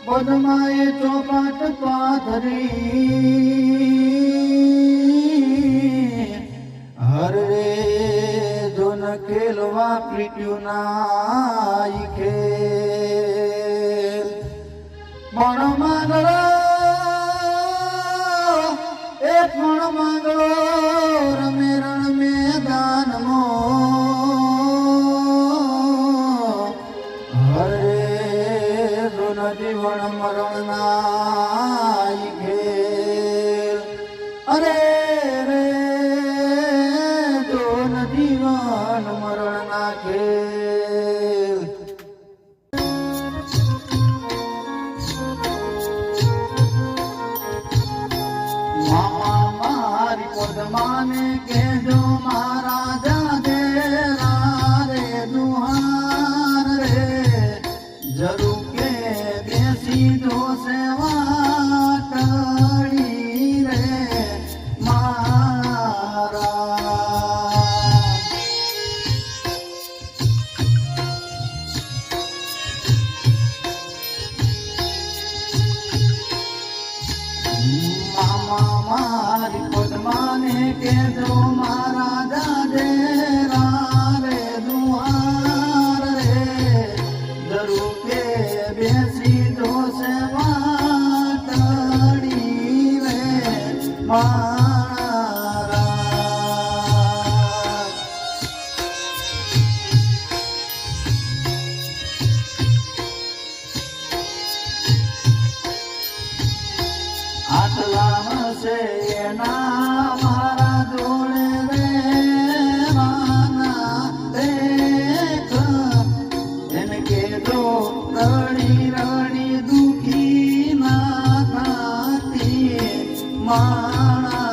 પદમાએ ચોપાટ પાથરી હરે જોન ખેલવા પ્રીત્યું ના ખેલ પણ માંગળો એક પણ માંગળો રમે રણ મેદાનમાં હરે જોન જીવન મરણ ના ખેલ અરે રે જોન જીવન મરણ ના ખેલ મારી પદમાને કેજો મારા જાજે રે દુહાર રે જરૂર કે બેસી દો સેવા ટળી રે મારા મારી પદમાને કેજો મારા જાજે રે દુહાર રે જરૂર કે બેસી દો સેવા ટળી રે મારા આટલા હશે એના મારા જોડે રે માના દેખ એને કેજો રડી રડી દુખી ના થાતી માણા